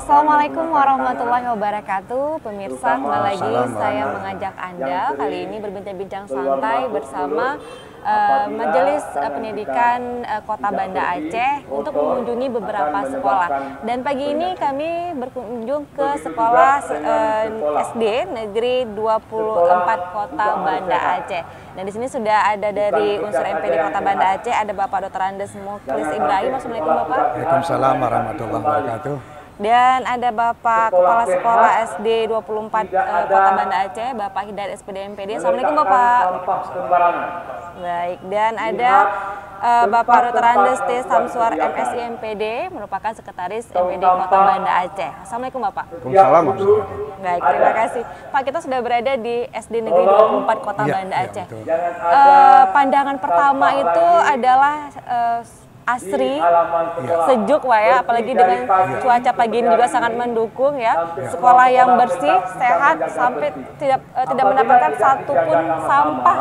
Assalamualaikum warahmatullahi wabarakatuh. Pemirsa, kembali lagi saya mengajak Anda kali ini berbincang-bincang santai bersama Majelis Pendidikan Kota Banda Aceh untuk mengunjungi beberapa sekolah. Dan pagi ini kami berkunjung ke sekolah SD Negeri 24 Kota Banda Aceh. Dan di sini sudah ada dari unsur MPD Kota Banda Aceh, ada Bapak Dr. Andes Muklis Ibrahim. Assalamualaikum Bapak. Waalaikumsalam warahmatullahi wabarakatuh. Dan ada Bapak Kepala Sekolah SD 24 Kota Banda Aceh, Bapak Hidayat SPD MPD. Assalamualaikum Bapak. Baik, dan ada Bapak Dr. Andes T. Samsuar MSI MPD, merupakan Sekretaris MPD Kota Banda Aceh. Assalamualaikum Bapak. Waalaikumsalam. Baik, terima kasih. Pak, kita sudah berada di SD Negeri 24 Kota Banda Aceh. Pandangan pertama itu adalah asri, sejuk Pak ya, apalagi dengan cuaca pagi ini juga sangat mendukung ya. Sekolah yang bersih, sehat, sampai tidak mendapatkan satupun sampah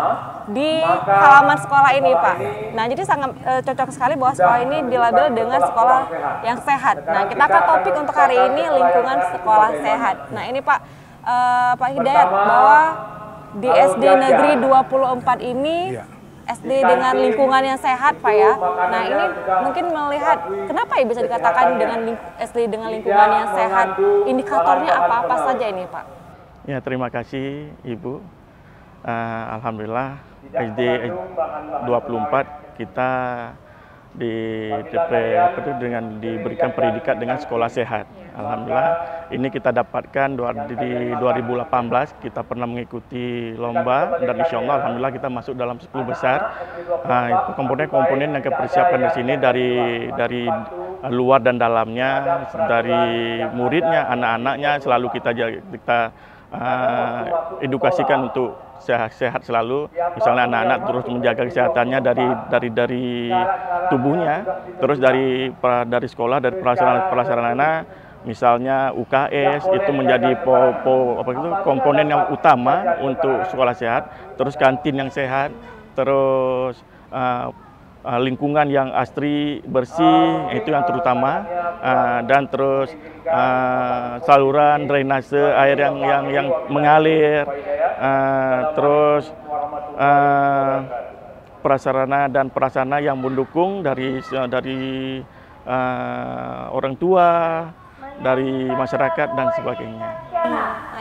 di halaman sekolah ini Pak. Nah, jadi sangat cocok sekali bahwa sekolah ini dilabel dengan sekolah yang sehat. Nah, kita akan topik untuk hari ini lingkungan sekolah sehat. Nah, ini Pak Pak Hidayat, bahwa di SD Negeri 24 ini SD dengan lingkungan yang sehat Pak ya. Nah, ini mungkin melihat kenapa ya bisa dikatakan dengan SD dengan lingkungan yang sehat, indikatornya apa-apa saja ini Pak? Ya, terima kasih Ibu. Alhamdulillah SD 24 kita dengan diberikan predikat dengan sekolah sehat. Alhamdulillah ini kita dapatkan di 2018 kita pernah mengikuti lomba dan insya Allah alhamdulillah kita masuk dalam 10 besar. Itu komponen-komponen yang kita persiapkan di sini dari luar dan dalamnya, dari muridnya, anak-anaknya selalu kita edukasikan untuk sehat selalu. Misalnya anak-anak terus menjaga kesehatannya dari tubuhnya, terus dari sekolah, dari prasarana, misalnya UKS itu menjadi komponen yang utama untuk sekolah sehat. Terus kantin yang sehat, terus lingkungan yang asri, bersih, itu yang terutama, dan terus saluran drainase air yang mengalir, terus prasarana dan prasarana yang mendukung dari orang tua, dari masyarakat dan sebagainya.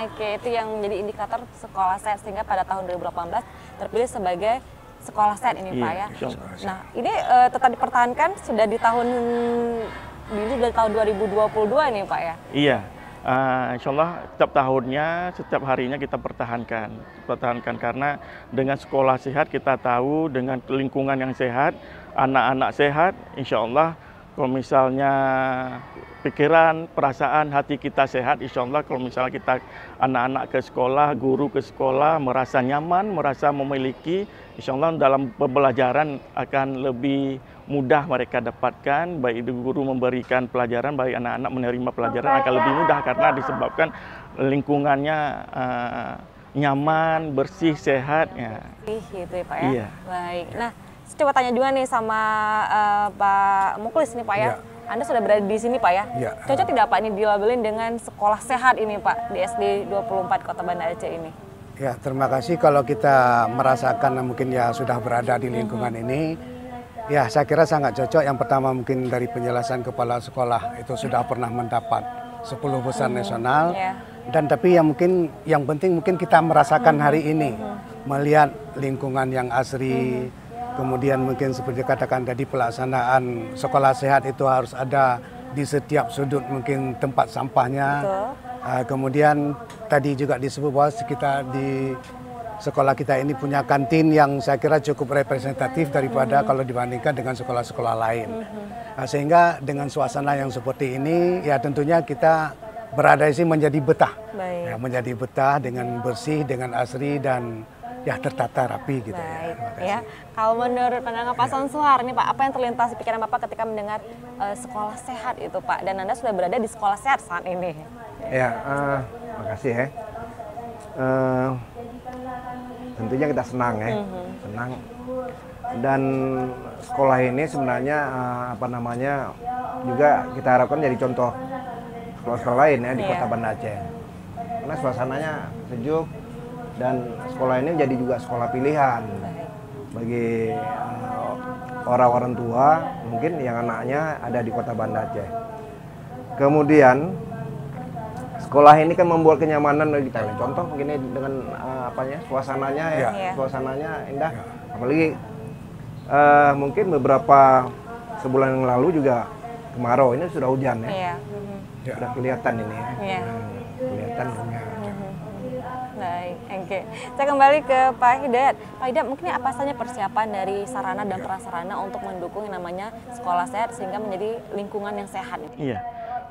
Oke, itu yang menjadi indikator sekolah sehat sehingga pada tahun 2018 terpilih sebagai sekolah sehat ini Pak ya. Nah, ini tetap dipertahankan sudah di tahun 2022 nih Pak ya. Iya. Insya Allah setiap tahunnya, setiap harinya kita pertahankan karena dengan sekolah sehat kita tahu, dengan lingkungan yang sehat, anak-anak sehat, insya Allah kalau misalnya pikiran, perasaan, hati kita sehat, insya Allah kalau misalnya kita anak-anak ke sekolah, guru ke sekolah, merasa nyaman, merasa memiliki, insya Allah dalam pembelajaran akan lebih mudah mereka dapatkan, baik guru memberikan pelajaran, baik anak-anak menerima pelajaran akan lebih mudah karena disebabkan lingkungannya nyaman, bersih, sehat. Ya. Gitu ya Pak ya? Iya. Baik. Nah, coba tanya juga nih sama Pak Muklis nih Pak ya. Anda sudah berada di sini Pak ya? Cocok tidak Pak ini dilabelin dengan sekolah sehat ini Pak di SD 24 Kota Banda Aceh ini? Ya, terima kasih kalau kita merasakan mungkin ya sudah berada di lingkungan ini. Ya, saya kira sangat cocok. Yang pertama mungkin dari penjelasan kepala sekolah itu sudah pernah mendapat 10 besar nasional. Dan tapi yang penting mungkin kita merasakan hari ini, melihat lingkungan yang asri. Kemudian mungkin seperti katakan tadi pelaksanaan sekolah sehat itu harus ada di setiap sudut mungkin tempat sampahnya. Kemudian tadi juga disebut bahwa kita di sekolah kita ini punya kantin yang saya kira cukup representatif daripada kalau dibandingkan dengan sekolah-sekolah lain. Sehingga dengan suasana yang seperti ini ya tentunya kita berada di sini menjadi betah. Ya, menjadi betah dengan bersih, dengan asri dan ya tertata rapi gitu. Ya. Kalau menurut pandangan Pak Samsuar nih Pak, apa yang terlintas di pikiran Bapak ketika mendengar sekolah sehat itu Pak? Dan Anda sudah berada di sekolah sehat saat ini. Ya, makasih ya. Tentunya kita senang ya, senang. Dan sekolah ini sebenarnya juga kita harapkan jadi contoh sekolah-sekolah lain ya di Kota Banda Aceh. Karena suasananya sejuk dan sekolah ini menjadi juga sekolah pilihan bagi orang-orang tua mungkin yang anaknya ada di Kota Banda Aceh. Kemudian sekolah ini kan membuat kenyamanan bagi kita. Contoh begini dengan suasananya ya, suasananya indah. Apalagi mungkin beberapa sebulan yang lalu juga kemarau, ini sudah hujan ya. Sudah kelihatan ini ya. Kelihatan. Baik, oke. Saya kembali ke Pak Hidayat. Pak Hidayat, mungkin apa saja persiapan dari sarana dan prasarana untuk mendukung yang namanya sekolah sehat sehingga menjadi lingkungan yang sehat? Iya,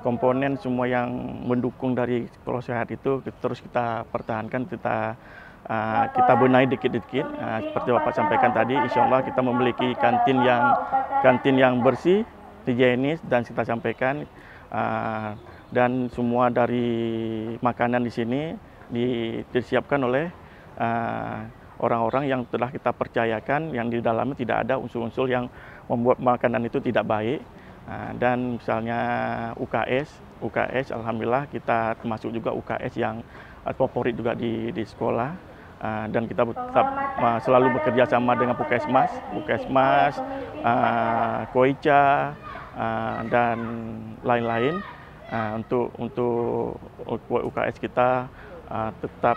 komponen semua yang mendukung dari sekolah sehat itu terus kita pertahankan, kita benahi dikit-dikit. Seperti Bapak sampaikan tadi, insya Allah kita memiliki kantin yang bersih, higienis, dan kita sampaikan dan semua dari makanan di sini disiapkan oleh orang-orang yang telah kita percayakan, yang di dalamnya tidak ada unsur-unsur yang membuat makanan itu tidak baik. Dan misalnya UKS, alhamdulillah kita termasuk juga UKS yang favorit juga di sekolah. Dan kita tetap selalu bekerja sama dengan Puskesmas, Koica, dan lain-lain untuk UKS kita tetap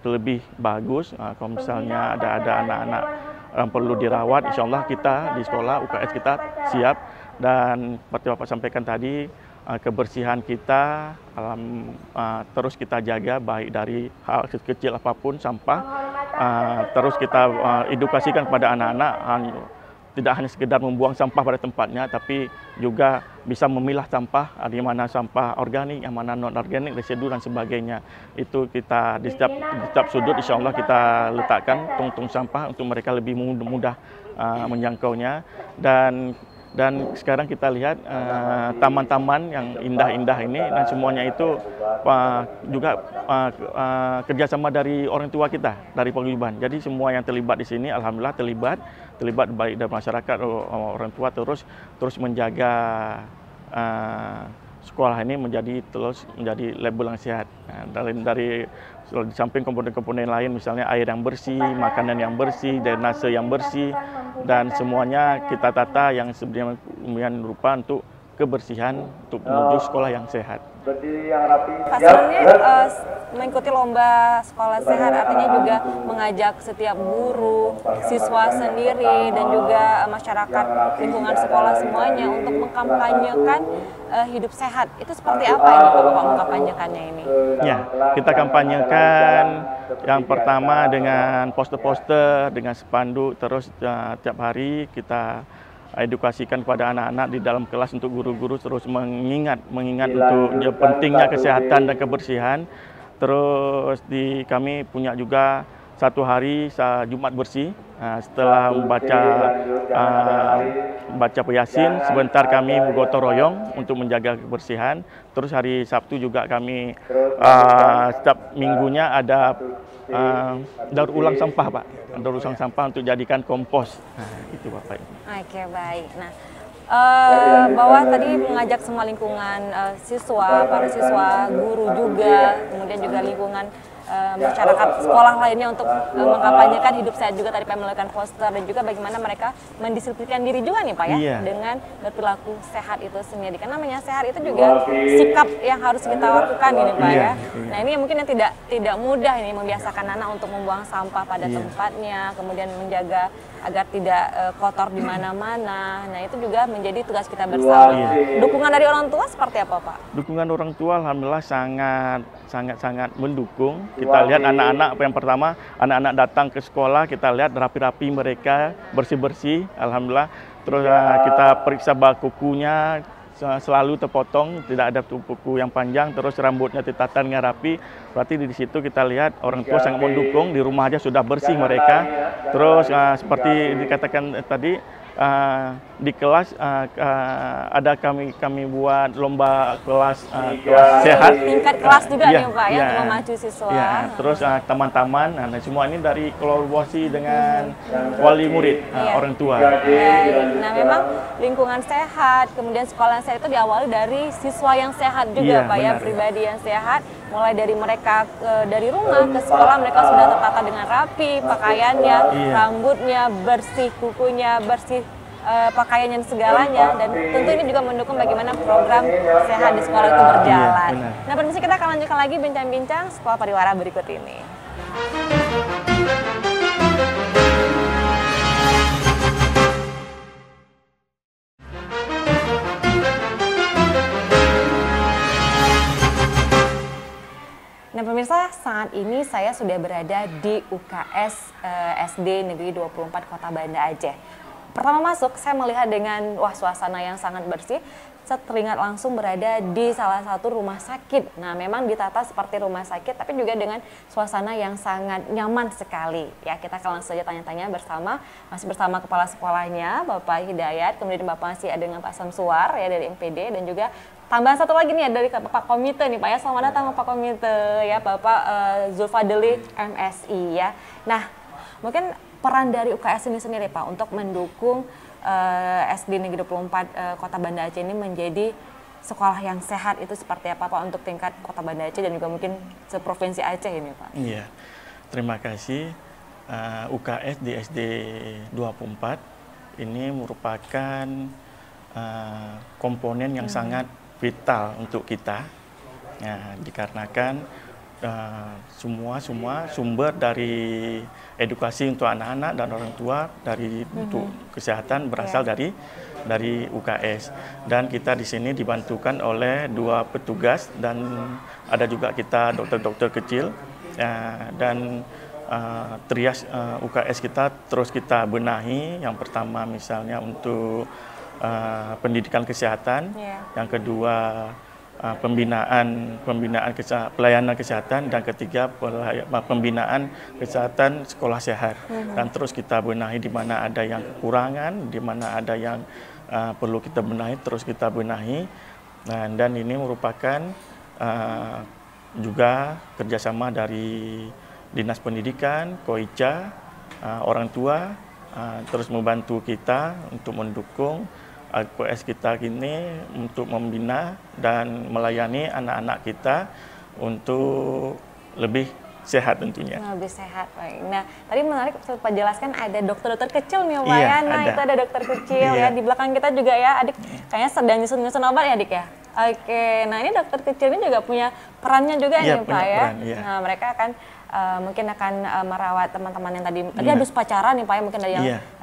lebih bagus. Kalau misalnya ada anak-anak yang perlu dirawat, insya Allah kita di sekolah UKS kita siap. Dan seperti Bapak sampaikan tadi, kebersihan kita terus kita jaga, baik dari hal kecil apapun sampah, terus kita edukasikan kepada anak-anak tidak hanya sekedar membuang sampah pada tempatnya, tapi juga bisa memilah sampah, di mana sampah organik, yang mana non organik, residu dan sebagainya. Itu kita di setiap sudut insya Allah kita letakkan tong-tong sampah untuk mereka lebih mudah menjangkaunya. Dan sekarang kita lihat taman-taman yang indah-indah ini, dan semuanya itu juga kerjasama dari orang tua kita, dari paguyuban. Jadi semua yang terlibat di sini, alhamdulillah terlibat baik dari masyarakat, orang tua terus menjaga sekolah ini terus menjadi label yang sehat. Dari di samping komponen-komponen lain, misalnya air yang bersih, makanan yang bersih, drainase yang bersih, dan semuanya kita tata yang sedemikian rupa untuk kebersihan, untuk menuju sekolah yang sehat. Pak, sebenarnya mengikuti lomba sekolah sehat artinya juga mengajak setiap guru, siswa sendiri, dan juga masyarakat lingkungan sekolah semuanya untuk mengkampanyekan hidup sehat. Itu seperti apa ini Pak mengkampanyekannya ini? Ya, kita kampanyekan yang pertama dengan poster-poster, dengan spanduk, terus tiap hari kita edukasikan kepada anak-anak di dalam kelas untuk guru-guru terus mengingat untuk pentingnya kesehatan dan kebersihan. Terus kami punya juga satu hari Jumat bersih, setelah membaca Yasin, sebentar kami bergotong royong untuk menjaga kebersihan. Terus hari Sabtu juga kami setiap minggunya ada daur ulang sampah, Pak. Daur ulang sampah untuk jadikan kompos. Itu Bapak. Oke, baik. Nah, bahwa tadi mengajak semua lingkungan para siswa, guru juga, kemudian juga lingkungan masyarakat sekolah lainnya untuk mengkampanyekan hidup sehat juga, tadi Pak melakukan poster, dan juga bagaimana mereka mendisiplinkan diri juga nih Pak ya, dengan berperilaku sehat itu sendiri. Karena namanya sehat itu juga sikap yang harus kita lakukan ini Pak ya. Nah, ini mungkin yang tidak mudah ini, membiasakan anak untuk membuang sampah pada tempatnya, kemudian menjaga agar tidak kotor di mana-mana. Nah, itu juga menjadi tugas kita bersama. Dukungan dari orang tua seperti apa Pak? Dukungan orang tua alhamdulillah sangat mendukung. Kita lihat anak-anak, yang pertama anak-anak datang ke sekolah, kita lihat rapi-rapi mereka, bersih-bersih, alhamdulillah. Terus kita periksa kukunya, selalu terpotong, tidak ada kuku yang panjang, terus rambutnya ditata dengan rapi. Berarti di situ kita lihat orang tua sangat mendukung, di rumah aja sudah bersih mereka. Terus seperti dikatakan tadi, di kelas ada kami buat lomba kelas sehat. Tingkat kelas juga Iya, nih Pak ya, iya. untuk memacu siswa. Ya, terus teman-teman, nah semua ini dari kolaborasi dengan wali murid, Iya. orang tua. Baik. Nah, memang lingkungan sehat, kemudian sekolah yang sehat itu diawali dari siswa yang sehat juga Iya, Pak ya, benar. pribadi yang sehat. Mulai dari mereka dari rumah ke sekolah, mereka sudah tertata dengan rapi, pakaiannya, Iya. rambutnya bersih, kukunya bersih, pakaiannya dan segalanya. Dan tentu ini juga mendukung bagaimana program sehat di sekolah itu berjalan. Iya, benar. Nah, permisi kita akan lanjutkan lagi bincang-bincang sekolah pariwara berikut ini. Nah pemirsa, saat ini saya sudah berada di UKS SD Negeri 24 Kota Banda Aceh. Pertama masuk, saya melihat dengan suasana yang sangat bersih. Saya teringat langsung berada di salah satu rumah sakit. Nah memang ditata seperti rumah sakit, tapi juga dengan suasana yang sangat nyaman sekali. Ya kita akan langsung saja tanya-tanya masih bersama kepala sekolahnya, Bapak Hidayat, kemudian Bapak masih ada dengan Pak Samsuar ya dari MPD, dan juga tambahan satu lagi nih dari Pak Komite nih Pak ya. Selamat datang Pak Komite ya, Bapak Zulfadli MSI ya. Nah mungkin peran dari UKS ini sendiri Pak untuk mendukung SD Negeri 24 Kota Banda Aceh ini menjadi sekolah yang sehat itu seperti apa Pak untuk tingkat Kota Banda Aceh dan juga mungkin seprovinsi Aceh ini Pak? Iya, terima kasih. UKS di SD 24 ini merupakan komponen yang sangat vital untuk kita. Nah, dikarenakan semua sumber dari edukasi untuk anak-anak dan orang tua untuk kesehatan berasal dari UKS, dan kita di sini dibantukan oleh 2 petugas dan ada juga kita dokter-dokter kecil dan trias UKS kita terus kita benahi. Yang pertama misalnya untuk pendidikan kesehatan, yang kedua pelayanan kesehatan, dan ketiga pembinaan kesehatan sekolah sehat. Dan terus kita benahi di mana ada yang kekurangan, di mana ada yang perlu kita benahi, terus kita benahi. Dan ini merupakan juga kerjasama dari Dinas Pendidikan, KOICA, orang tua, terus membantu kita untuk mendukung UKS kita ini untuk membina dan melayani anak-anak kita untuk lebih sehat tentunya. Lebih sehat, baik. Nah, tadi menarik Pak jelaskan ada dokter-dokter kecil nih Pak Iya, ya. Nah, ada. itu ada dokter kecil Iya. ya. Di belakang kita juga ya, adik kayaknya sedang nyusun obat ya adik ya. Oke, nah ini dokter kecil ini juga punya perannya juga Iya, nih Pak punya ya. peran, iya. Nah, mereka akan mungkin akan merawat teman-teman yang tadi habis pacaran nih Pak ya, mungkin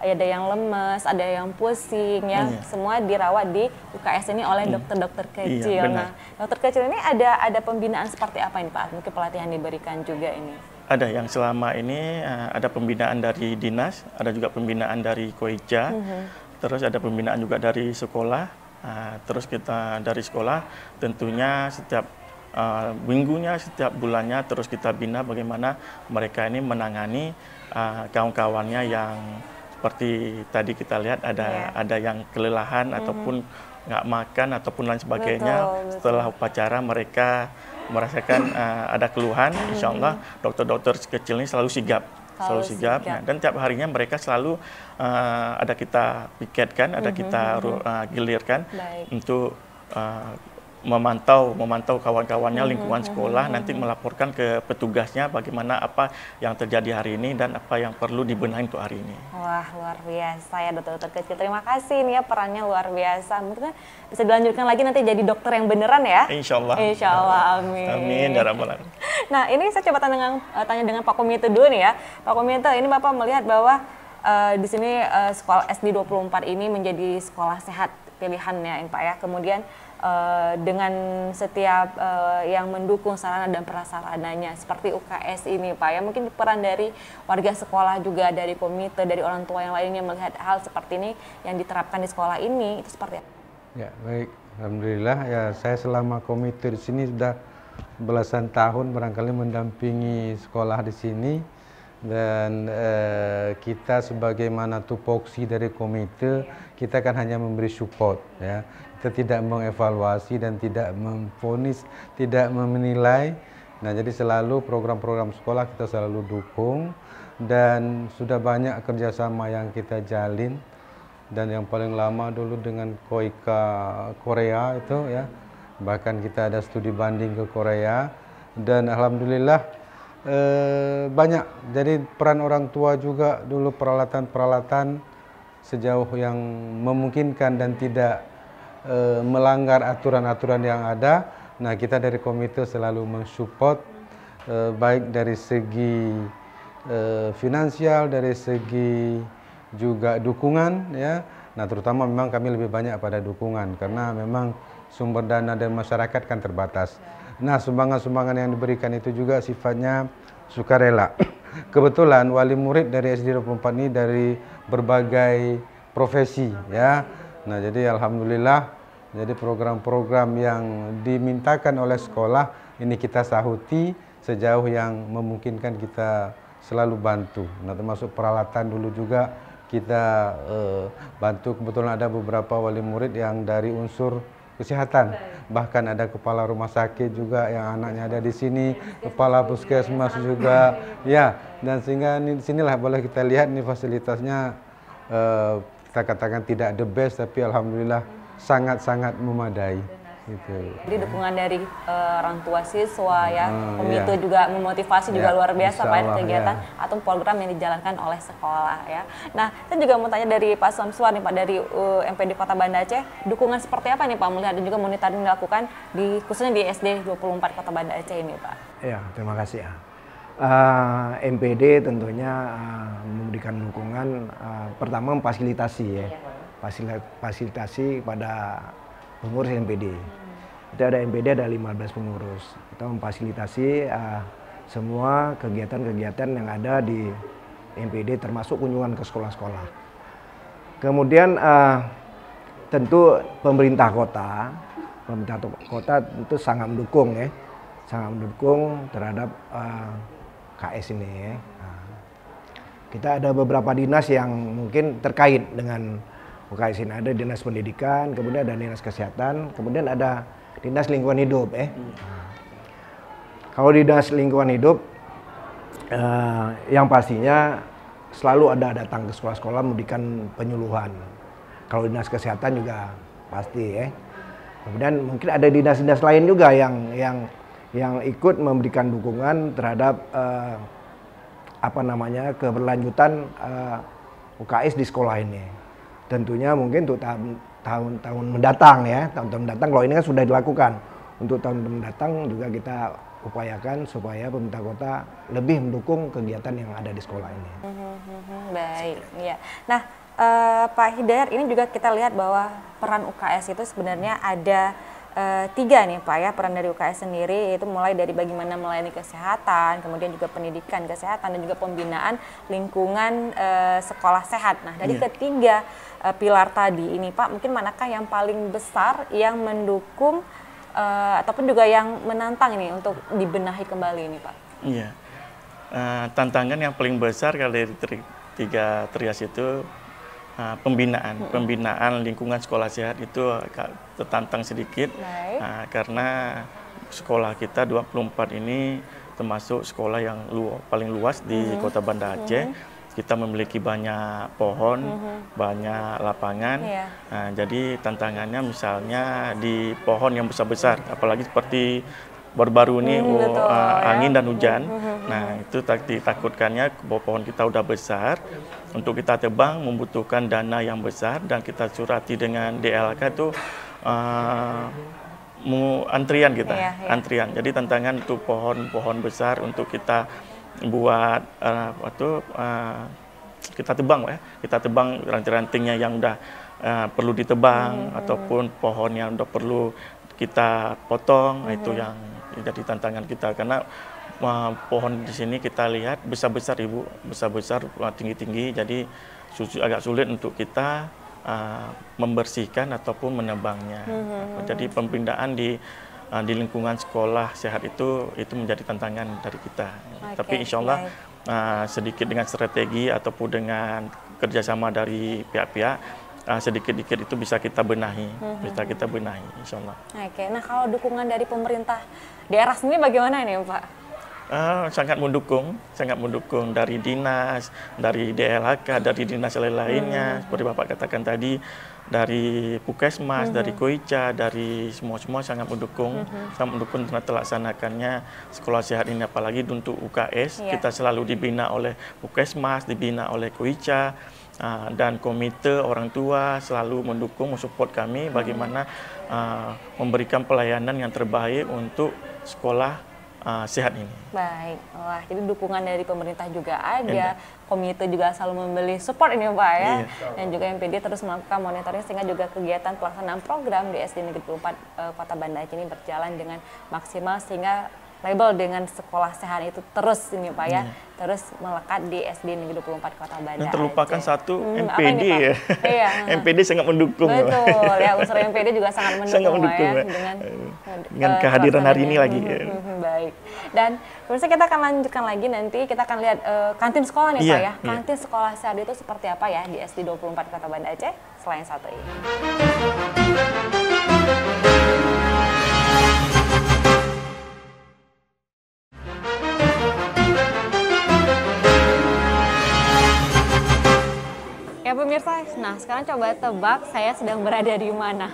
ada yang lemes, ada yang pusing ya. Iya. Semua dirawat di UKS ini oleh dokter-dokter kecil. benar. Nah, dokter kecil ini ada pembinaan seperti apa ini Pak? Mungkin pelatihan diberikan juga ini. Ada yang selama ini ada pembinaan dari dinas, ada juga pembinaan dari KOICA, terus ada pembinaan juga dari sekolah. Terus kita dari sekolah tentunya setiap minggunya, setiap bulannya terus kita bina bagaimana mereka ini menangani kawan-kawannya yang seperti tadi kita lihat ada yang kelelahan ataupun nggak makan ataupun lain sebagainya. Betul. Setelah upacara mereka merasakan ada keluhan, insya Allah dokter-dokter kecil ini selalu sigap. Nah, dan tiap harinya mereka selalu ada kita piketkan, ada kita gilirkan untuk memantau kawan-kawannya lingkungan sekolah, nanti melaporkan ke petugasnya bagaimana apa yang terjadi hari ini dan apa yang perlu dibenahi untuk hari ini. Wah, luar biasa ya dokter-dokter kecil. Terima kasih nih ya, perannya luar biasa. Mungkin bisa dilanjutkan lagi nanti jadi dokter yang beneran ya. Insya Allah. Insya Allah, amin. Amin ya rabbal alamin. Nah, ini saya coba tanya dengan Pak Komite dulu nih ya. Pak Komite, ini Bapak melihat bahwa di sini sekolah SD 24 ini menjadi sekolah sehat pilihannya Pak ya. Kemudian dengan setiap yang mendukung sarana dan prasarananya seperti UKS ini Pak ya, mungkin peran dari warga sekolah juga, dari komite, dari orang tua yang lainnya melihat hal seperti ini yang diterapkan di sekolah ini itu seperti apa? Ya baik, alhamdulillah ya, saya selama komite di sini sudah belasan tahun barangkali mendampingi sekolah di sini, Dan kita sebagaimana tupoksi dari komite, kita kan hanya memberi support, ya. Kita tidak mengevaluasi dan tidak memvonis, tidak menilai. Nah, jadi selalu program-program sekolah kita selalu dukung, dan sudah banyak kerjasama yang kita jalin. Dan yang paling lama dulu dengan KOIKA Korea itu, ya, bahkan kita ada studi banding ke Korea, dan alhamdulillah banyak. Jadi peran orang tua juga dulu, peralatan-peralatan sejauh yang memungkinkan dan tidak melanggar aturan-aturan yang ada. Nah, kita dari komite selalu mensupport, baik dari segi finansial, dari segi juga dukungan, ya. Nah, terutama memang kami lebih banyak pada dukungan karena memang sumber dana dari masyarakat kan terbatas. Nah, sumbangan-sumbangan yang diberikan itu juga sifatnya sukarela. Kebetulan wali murid dari SD 24 ini dari berbagai profesi, ya. Nah, jadi alhamdulillah, jadi program-program yang dimintakan oleh sekolah ini kita sahuti sejauh yang memungkinkan, kita selalu bantu. Nah, termasuk peralatan dulu juga kita bantu. Kebetulan ada beberapa wali murid yang dari unsur kesehatan, bahkan ada kepala rumah sakit juga yang anaknya ada di sini, kepala puskesmas juga, ya. Dan sehingga di sinilah boleh kita lihat nih fasilitasnya, kita katakan tidak the best, tapi alhamdulillah sangat-sangat memadai. Gitu. Jadi dukungan dari orang tua siswa, ya, komite juga memotivasi juga luar biasa Pak, kegiatan atau program yang dijalankan oleh sekolah, ya. Nah, saya juga mau tanya dari Pak Samsuar nih Pak, dari MPD Kota Banda Aceh, dukungan seperti apa nih Pak melihat dan juga monitoring dilakukan di khususnya di SD 24 Kota Banda Aceh ini Pak? Ya, terima kasih ya. MPD tentunya memberikan dukungan, pertama memfasilitasi, ya, fasilitasi pada pengurus MPD. Itu ada MPD ada 15 pengurus. Kita memfasilitasi semua kegiatan-kegiatan yang ada di MPD, termasuk kunjungan ke sekolah-sekolah. Kemudian tentu pemerintah kota tentu sangat mendukung, ya, sangat mendukung terhadap KS ini, ya. Kita ada beberapa dinas yang mungkin terkait dengan UKS ini. Ada dinas pendidikan, kemudian ada dinas kesehatan, kemudian ada dinas lingkungan hidup, Kalau dinas lingkungan hidup, yang pastinya selalu ada datang ke sekolah-sekolah memberikan penyuluhan. Kalau dinas kesehatan juga pasti, Kemudian mungkin ada dinas-dinas lain juga yang ikut memberikan dukungan terhadap keberlanjutan UKS di sekolah ini. Tentunya mungkin untuk tahun-tahun mendatang, ya, tahun-tahun mendatang, kalau ini kan sudah dilakukan. Untuk tahun mendatang juga kita upayakan supaya pemerintah kota lebih mendukung kegiatan yang ada di sekolah ini. Baik, ya. Nah, Pak Hidayat, ini juga kita lihat bahwa peran UKS itu sebenarnya ada 3 nih Pak, ya, peran dari UKS sendiri, yaitu mulai dari bagaimana melayani kesehatan, kemudian juga pendidikan kesehatan, dan juga pembinaan lingkungan sekolah sehat. Nah, dari ketiga pilar tadi ini Pak, mungkin manakah yang paling besar yang mendukung ataupun juga yang menantang ini untuk dibenahi kembali ini Pak? Iya, tantangan yang paling besar kalau dari tiga trias itu pembinaan lingkungan sekolah sehat itu agak tertantang sedikit, karena sekolah kita 24 ini termasuk sekolah yang paling luas di Kota Banda Aceh. Kita memiliki banyak pohon, banyak lapangan. Jadi tantangannya misalnya di pohon yang besar-besar, apalagi seperti baru-baru ini angin dan hujan. Nah, itu ditakutkannya bahwa pohon kita udah besar, untuk kita tebang membutuhkan dana yang besar, dan kita surati dengan DLK itu antrian kita, antrian. Jadi tantangan untuk pohon-pohon besar untuk kita buat kita tebang, kita tebang ranting-rantingnya yang udah perlu ditebang, ataupun pohon yang udah perlu kita potong. Itu yang jadi tantangan kita, karena pohon di sini kita lihat besar-besar Ibu, besar-besar, tinggi-tinggi, jadi agak sulit untuk kita membersihkan ataupun menebangnya. Jadi pembinaan di di lingkungan sekolah sehat itu menjadi tantangan dari kita. Tapi insya Allah sedikit dengan strategi ataupun dengan kerjasama dari pihak-pihak, sedikit-sedikit itu bisa kita benahi, insya Allah. Oke, nah kalau dukungan dari pemerintah daerah sendiri bagaimana nih Pak? Sangat mendukung dari dinas, dari DLHK, dari dinas lainnya, seperti Bapak katakan tadi, dari Puskesmas, dari Koica, dari semua sangat mendukung dengan terlaksanakannya sekolah sehat ini, apalagi untuk UKS, kita selalu dibina oleh Puskesmas, dibina oleh Koica, dan komite orang tua selalu mendukung, mensupport kami bagaimana memberikan pelayanan yang terbaik untuk sekolah sehat ini. Baik, wah jadi dukungan dari pemerintah juga ada, komite juga selalu membeli support ini Pak ya, dan juga MPD terus melakukan monitoring sehingga juga kegiatan pelaksanaan program di SD Negeri 24 Kota Banda Aceh ini berjalan dengan maksimal sehingga label dengan sekolah sehat itu terus ini Pak ya, terus melekat di SD Negeri 24 Kota Banda. Dan terlupakan satu MPD ini, ya. MPD sangat mendukung. Betul ya, unsur MPD juga sangat mendukung, Pak ya, dengan kehadiran hari ini lagi. Baik. Dan pemirsa kita akan lanjutkan lagi nanti kita akan lihat kantin sekolah nih Pak ya. Kantin sekolah sehat itu seperti apa ya di SD 24 Kota Banda Aceh selain satu ini. Ya pemirsa, nah sekarang coba tebak saya sedang berada di mana.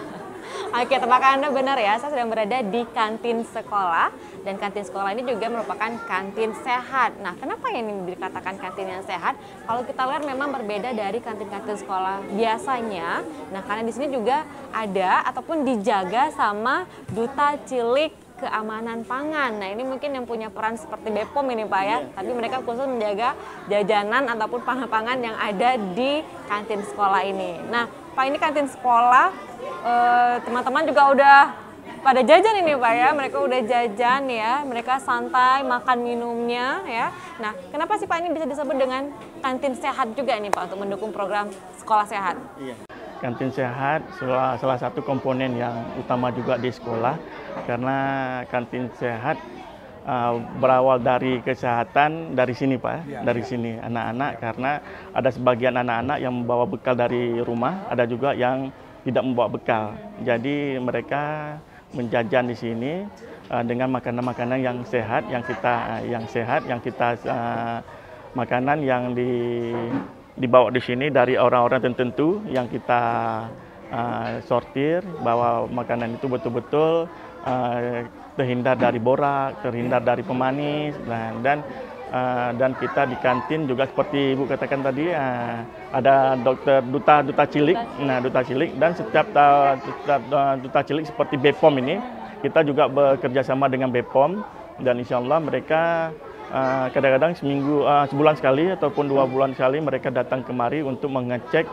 Oke, tebakan Anda benar ya, saya sedang berada di kantin sekolah. Dan kantin sekolah ini juga merupakan kantin sehat. Nah, kenapa ini dikatakan kantin yang sehat? Kalau kita lihat memang berbeda dari kantin-kantin sekolah biasanya. Nah, karena di sini juga ada ataupun dijaga sama Duta Cilik Keamanan Pangan. Nah, ini mungkin yang punya peran seperti BPOM ini Pak ya. Tapi mereka khusus menjaga jajanan ataupun pangan-pangan yang ada di kantin sekolah ini. Nah, Pak, ini kantin sekolah, teman-teman juga udah pada jajan ini Pak ya. Mereka udah jajan ya, mereka santai makan minumnya ya. Nah, kenapa sih Pak ini bisa disebut dengan kantin sehat juga nih Pak untuk mendukung program sekolah sehat? Iya. Kantin sehat salah satu komponen yang utama juga di sekolah, karena kantin sehat berawal dari kesehatan dari sini Pak, dari sini anak-anak, karena ada sebagian anak-anak yang membawa bekal dari rumah, ada juga yang tidak membawa bekal. Jadi mereka menjajan di sini dengan makanan-makanan yang sehat, makanan yang dibawa di sini dari orang-orang tertentu yang kita sortir bahwa makanan itu betul-betul terhindar dari borak, terhindar dari pemanis, dan kita di kantin juga seperti Ibu katakan tadi ada duta cilik, duta cilik, dan setiap duta cilik seperti BPOM ini kita juga bekerja sama dengan BPOM, dan insya Allah mereka kadang-kadang sebulan sekali ataupun 2 bulan sekali mereka datang kemari untuk mengecek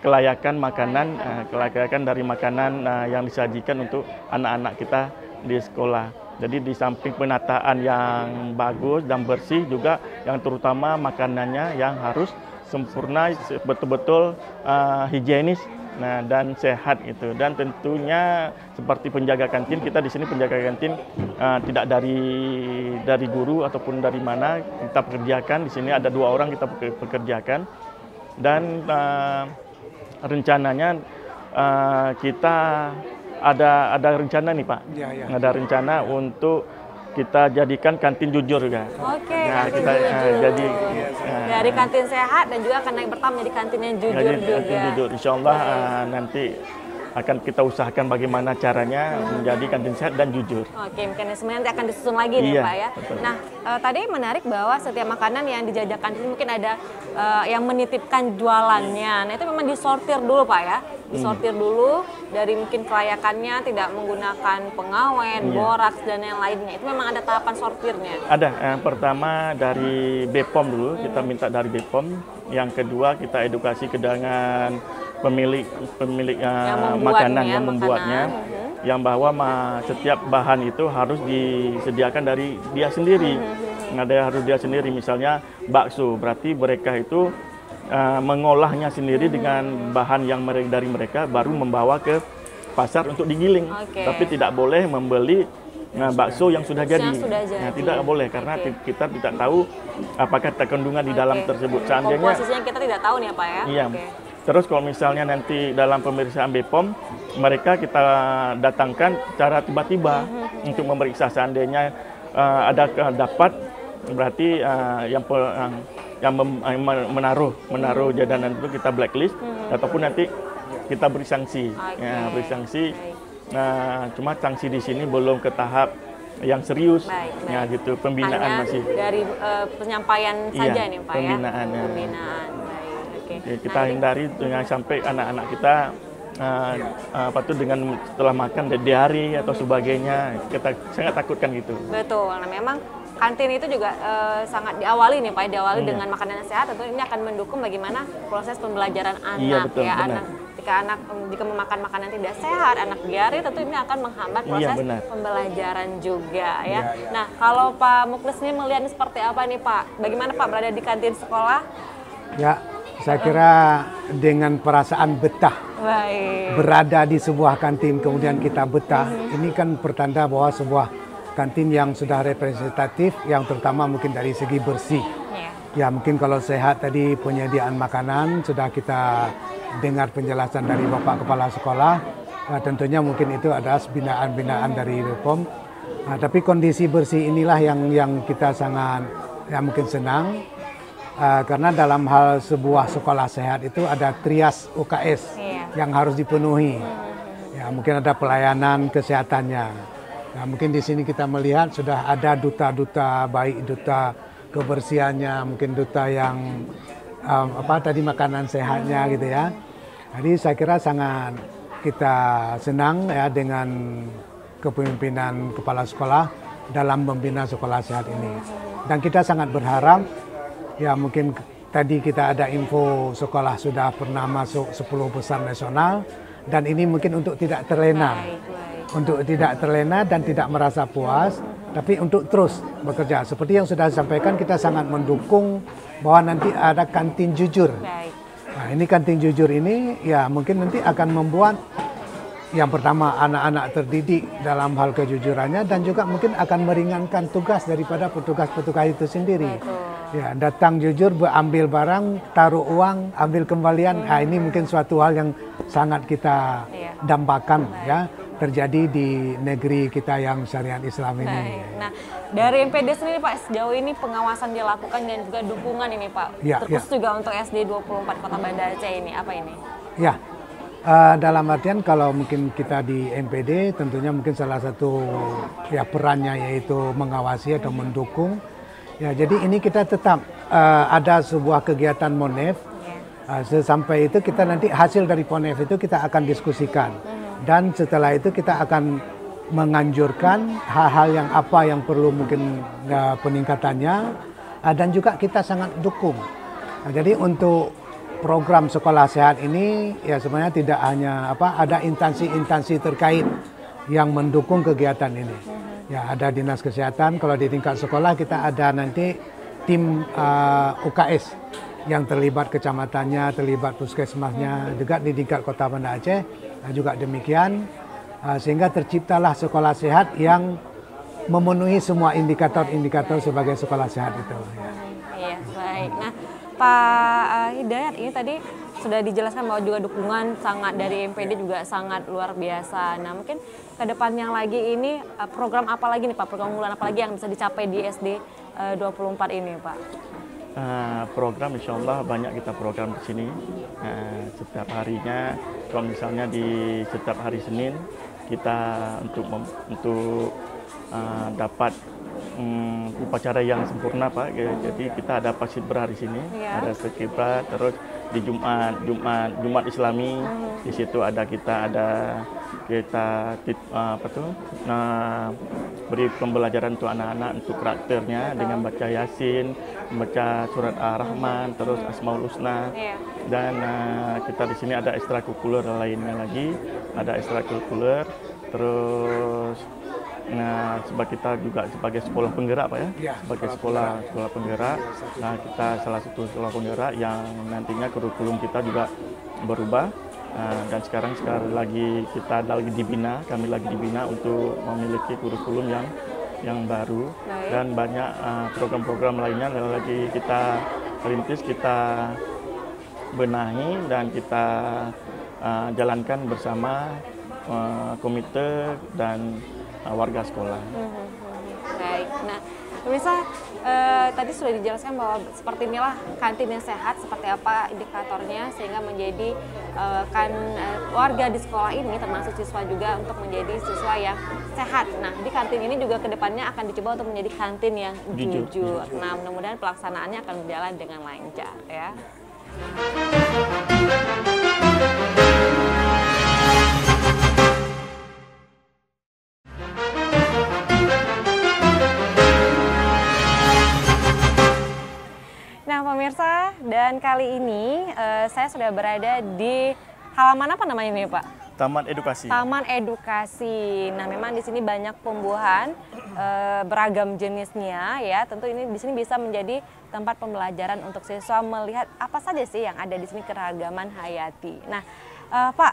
kelayakan makanan, kelayakan dari makanan yang disajikan untuk anak-anak kita di sekolah. Jadi di samping penataan yang bagus dan bersih juga, yang terutama makanannya yang harus sempurna, betul-betul higienis, dan sehat itu. Dan tentunya seperti penjaga kantin, kita di sini penjaga kantin tidak dari guru ataupun dari mana kita pekerjakan. Di sini ada 2 orang kita pekerjakan, dan rencananya kita ada rencana nih Pak, ada rencana untuk kita jadikan kantin jujur juga. Oke, nah, kita jadi dari kantin sehat dan juga akan naik bertambah menjadi kantin yang jujur juga. Kantin jujur, insya Allah nanti akan kita usahakan bagaimana caranya menjadi kantin sehat dan jujur. Oke, mekanismenya nanti akan disusun lagi nih Pak ya. Betul. Nah, tadi menarik bahwa setiap makanan yang dijajakan ini mungkin ada yang menitipkan jualannya. Nah, itu memang disortir dulu Pak ya. Disortir dulu dari mungkin kelayakannya, tidak menggunakan pengawet, boraks dan yang lainnya. Itu memang ada tahapan sortirnya. Ada. Yang pertama dari BPOM dulu, kita minta dari BPOM. Yang kedua kita edukasi ke dengan pemilik makanan yang membuatnya, yang bahwa setiap bahan itu harus disediakan dari dia sendiri. Harus dia sendiri, misalnya bakso, berarti mereka itu mengolahnya sendiri dengan bahan yang dari mereka, baru membawa ke pasar untuk digiling. Tapi tidak boleh membeli bakso yang sudah jadi. Sudah jadi. Nah, tidak boleh karena kita tidak tahu apakah kandungan di dalam tersebut. Seandainya komposisinya kita tidak tahu nih ya Pak ya. Iya. Terus kalau misalnya nanti dalam pemeriksaan BPOM mereka kita datangkan secara tiba-tiba untuk memeriksa. Seandainya ada dapat berarti yang menaruh jajanan itu kita blacklist ataupun nanti kita beri sanksi. Ya, beri sanksi. Nah, cuma sanksi di sini belum ke tahap yang serius. Ya gitu, pembinaan hanya masih. Dari penyampaian saja nih Pak pembinaan, ya. Pembinaan. Baik. Oke. Kita hindari jangan sampai anak-anak kita dengan setelah makan diare atau sebagainya. Kita sangat takutkan gitu. Betul. Nah, memang kantin itu juga sangat diawali nih Pak, dengan makanan yang sehat. Tentu ini akan mendukung bagaimana proses pembelajaran anak. Iya, betul, ya. benar. Jika memakan makanan tidak sehat, anak diare, tentu ini akan menghambat proses pembelajaran juga ya. Nah, kalau Pak Muklis ini melihat seperti apa nih Pak? Bagaimana Pak berada di kantin sekolah? Ya, saya kira dengan perasaan betah berada di sebuah kantin, kemudian kita betah, ini kan pertanda bahwa sebuah kantin yang sudah representatif, yang terutama mungkin dari segi bersih. Ya, mungkin kalau sehat tadi penyediaan makanan sudah kita dengar penjelasan dari Bapak Kepala Sekolah, tentunya mungkin itu ada binaan-binaan dari BPOM. Tapi kondisi bersih inilah yang kita sangat mungkin senang, karena dalam hal sebuah sekolah sehat itu ada trias UKS yang harus dipenuhi. Ya, mungkin ada pelayanan kesehatannya. Nah, mungkin di sini kita melihat sudah ada duta-duta, baik duta kebersihannya, mungkin duta yang tadi makanan sehatnya gitu ya. Jadi saya kira sangat kita senang ya dengan kepemimpinan kepala sekolah dalam membina sekolah sehat ini. Dan kita sangat berharap ya mungkin tadi kita ada info sekolah sudah pernah masuk 10 besar nasional dan ini mungkin untuk tidak terlena. Untuk tidak terlena dan tidak merasa puas, tapi untuk terus bekerja. Seperti yang sudah disampaikan, kita sangat mendukung bahwa nanti ada kantin jujur. Nah, ini kantin jujur ini ya mungkin nanti akan membuat yang pertama anak-anak terdidik dalam hal kejujurannya dan juga mungkin akan meringankan tugas daripada petugas-petugas itu sendiri. Ya, datang jujur, ambil barang, taruh uang, ambil kembalian. Nah, ini mungkin suatu hal yang sangat kita dambakan ya terjadi di negeri kita yang syariat Islam ini. Nah, dari MPD sendiri Pak, sejauh ini pengawasan dilakukan dan juga dukungan ini Pak, terus juga untuk SD 24 Kota Banda Aceh ini, apa ini? Ya, dalam artian kalau mungkin kita di MPD tentunya mungkin salah satu ya perannya yaitu mengawasi atau mendukung. Ya, jadi ini kita tetap ada sebuah kegiatan MONEF. Sesampai itu kita nanti hasil dari MONEF itu kita akan diskusikan. Dan setelah itu kita akan menganjurkan hal-hal yang apa yang perlu mungkin peningkatannya dan juga kita sangat dukung. Nah, jadi untuk program sekolah sehat ini ya sebenarnya tidak hanya ada instansi-instansi terkait yang mendukung kegiatan ini. Ya ada dinas kesehatan, kalau di tingkat sekolah kita ada nanti tim UKS yang terlibat kecamatannya, terlibat puskesmasnya, juga di tingkat Kota Banda Aceh juga demikian, sehingga terciptalah sekolah sehat yang memenuhi semua indikator-indikator sebagai sekolah sehat itu. Iya, baik. Nah, Pak Hidayat, ini tadi sudah dijelaskan bahwa juga dukungan sangat dari MPD juga sangat luar biasa. Nah, mungkin ke depannya lagi ini program apa lagi nih Pak? Program unggulan apa lagi yang bisa dicapai di SD 24 ini Pak? Program insya Allah banyak kita program di sini. Setiap harinya, kalau misalnya di setiap hari Senin kita untuk dapat upacara yang sempurna Pak. Jadi kita ada pasit berhari sini, ada sekibrat, terus di Jumat Islami di situ kita beri pembelajaran untuk anak-anak untuk karakternya dengan baca Yasin, membaca surat Ar-Rahman, terus Asmaul Husna. Dan kita di sini ada ekstrakurikuler lainnya lagi, ada ekstrakurikuler, terus kita juga sebagai sekolah penggerak Pak ya, sebagai sekolah penggerak. Nah, kita salah satu sekolah penggerak yang nantinya kurikulum kita juga berubah. Dan sekarang lagi kita lagi dibina, kami lagi dibina untuk memiliki kurikulum yang baru. Dan banyak program-program lainnya lagi kita rintis, kita benahi dan kita jalankan bersama komite dan warga sekolah. Baik, nah pemirsa, tadi sudah dijelaskan bahwa seperti inilah kantin yang sehat, seperti apa indikatornya sehingga menjadi warga di sekolah ini termasuk siswa juga untuk menjadi siswa yang sehat. Nah, di kantin ini juga kedepannya akan dicoba untuk menjadi kantin yang jujur. Nah, mudah-mudahan pelaksanaannya akan berjalan dengan lancar ya. Nah pemirsa, dan kali ini saya sudah berada di halaman apa namanya ini Pak? Taman Edukasi. Taman Edukasi. Nah memang di sini banyak tumbuhan beragam jenisnya ya. Tentu ini di sini bisa menjadi tempat pembelajaran untuk siswa melihat apa saja sih yang ada di sini, keragaman hayati. Nah Pak,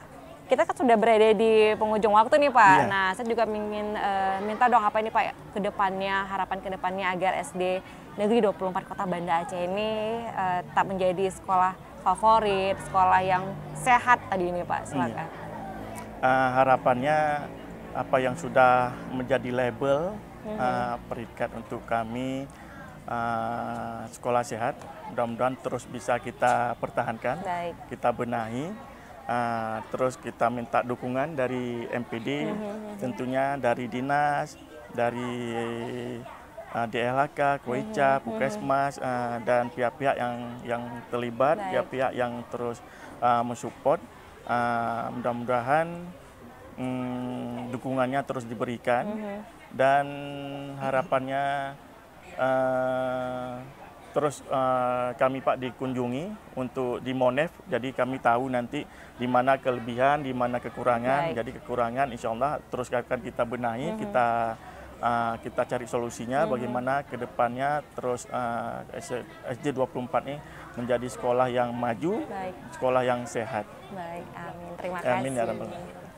kita kan sudah berada di penghujung waktu nih Pak. Iya. Nah saya juga ingin minta dong apa ini Pak kedepannya, harapan kedepannya agar SD Negeri 24 Kota Banda Aceh ini tetap menjadi sekolah favorit, sekolah yang sehat tadi ini Pak. Silakan. Harapannya apa yang sudah menjadi label peringkat untuk kami sekolah sehat, mudah-mudahan terus bisa kita pertahankan. Baik. Kita benahi, terus kita minta dukungan dari MPD, tentunya dari dinas, dari DLHK, Kuica, Puskesmas, dan pihak-pihak yang terlibat, pihak-pihak yang terus mensupport. Mudah-mudahan dukungannya terus diberikan, dan harapannya terus kami Pak dikunjungi untuk di Monef, jadi kami tahu nanti di mana kelebihan, di mana kekurangan. Baik. Jadi kekurangan insya Allah terus akan kita benahi, kita cari solusinya bagaimana ke depannya terus SD 24 ini menjadi sekolah yang maju, sekolah yang sehat. Baik, amin. Terima kasih. Amin ya Rabbal.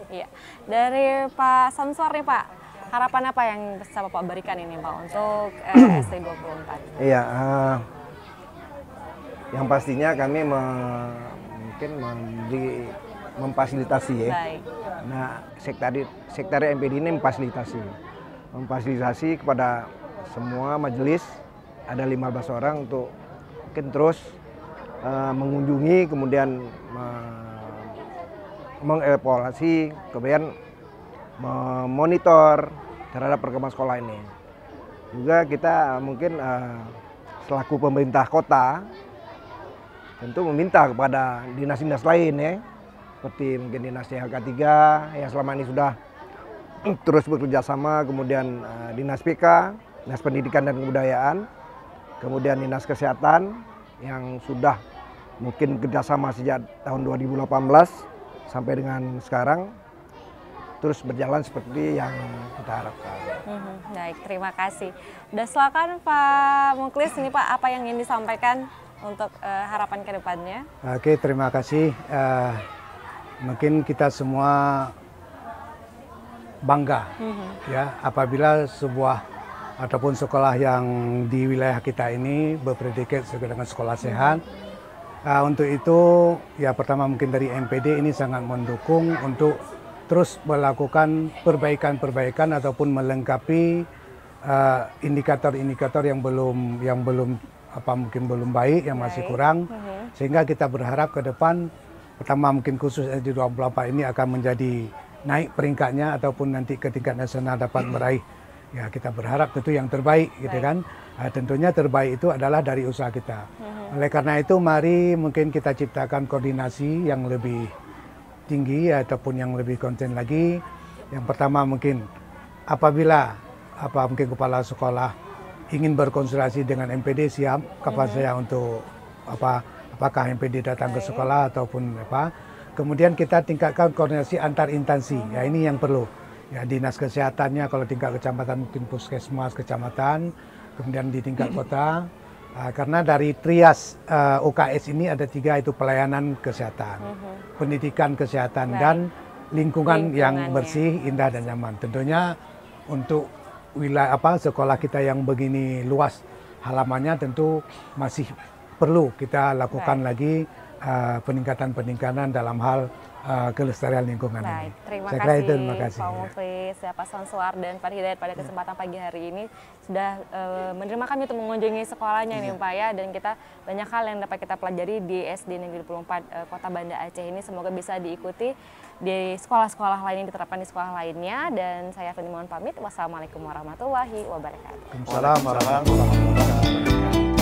Iya. Dari Pak Samswar nih Pak, harapan apa yang bisa Bapak berikan ini Pak untuk SD 24? Iya, yang pastinya kami mungkin memfasilitasi ya. Baik. Nah, sekretari MPD ini memfasilitasi kepada semua majelis, ada 15 orang untuk mungkin terus mengunjungi, kemudian mengevaluasi, kemudian memonitor terhadap perkembangan sekolah ini. Juga kita mungkin selaku pemerintah kota tentu meminta kepada dinas-dinas lain ya, seperti mungkin dinas DHK 3 yang selama ini sudah terus bekerja sama, kemudian dinas PK, dinas pendidikan dan kebudayaan, kemudian dinas kesehatan yang sudah mungkin kerjasama sejak tahun 2018 sampai dengan sekarang terus berjalan seperti yang kita harapkan. Baik, terima kasih. Dan silakan Pak Muklis, ini Pak apa yang ingin disampaikan untuk harapan ke depannya? Oke, terima kasih. Mungkin kita semua bangga ya apabila sebuah ataupun sekolah yang di wilayah kita ini berpredikat dengan sekolah sehat. Untuk itu ya pertama mungkin dari MPD ini sangat mendukung untuk terus melakukan perbaikan-perbaikan ataupun melengkapi indikator-indikator yang belum mungkin belum baik, yang masih kurang, sehingga kita berharap ke depan pertama mungkin khusus SD 24 ini akan menjadi naik peringkatnya ataupun nanti ke tingkat nasional dapat meraih, ya kita berharap tentu yang terbaik gitu kan. Tentunya terbaik itu adalah dari usaha kita. Oleh karena itu mari mungkin kita ciptakan koordinasi yang lebih tinggi ataupun yang lebih konten lagi. Yang pertama mungkin apabila mungkin kepala sekolah ingin berkonsultasi dengan MPD, siap kapan saya untuk apakah MPD datang ke sekolah ataupun apa. Kemudian kita tingkatkan koordinasi antar instansi. Ya ini yang perlu. Ya dinas kesehatannya kalau tingkat kecamatan mungkin puskesmas kecamatan, kemudian di tingkat kota Karena dari trias UKS ini ada 3, itu pelayanan kesehatan, pendidikan kesehatan, dan lingkungan yang bersih, indah, dan nyaman. Tentunya untuk wilayah sekolah kita yang begini luas halamannya, tentu masih perlu kita lakukan lagi peningkatan dalam hal kelestarian lingkungan ini. Terima kasih Pak Muflis, Pak Sansuar, dan Pak Hidayat pada kesempatan pagi hari ini sudah menerima kami untuk mengunjungi sekolahnya nih Pak ya, dan kita banyak hal yang dapat kita pelajari di SD Negeri 24 Kota Banda Aceh ini. Semoga bisa diikuti di sekolah-sekolah lain yang diterapkan di sekolah lainnya, dan saya Feni mohon pamit. Wassalamualaikum warahmatullahi wabarakatuh. Waalaikumsalam warahmatullahi wabarakatuh.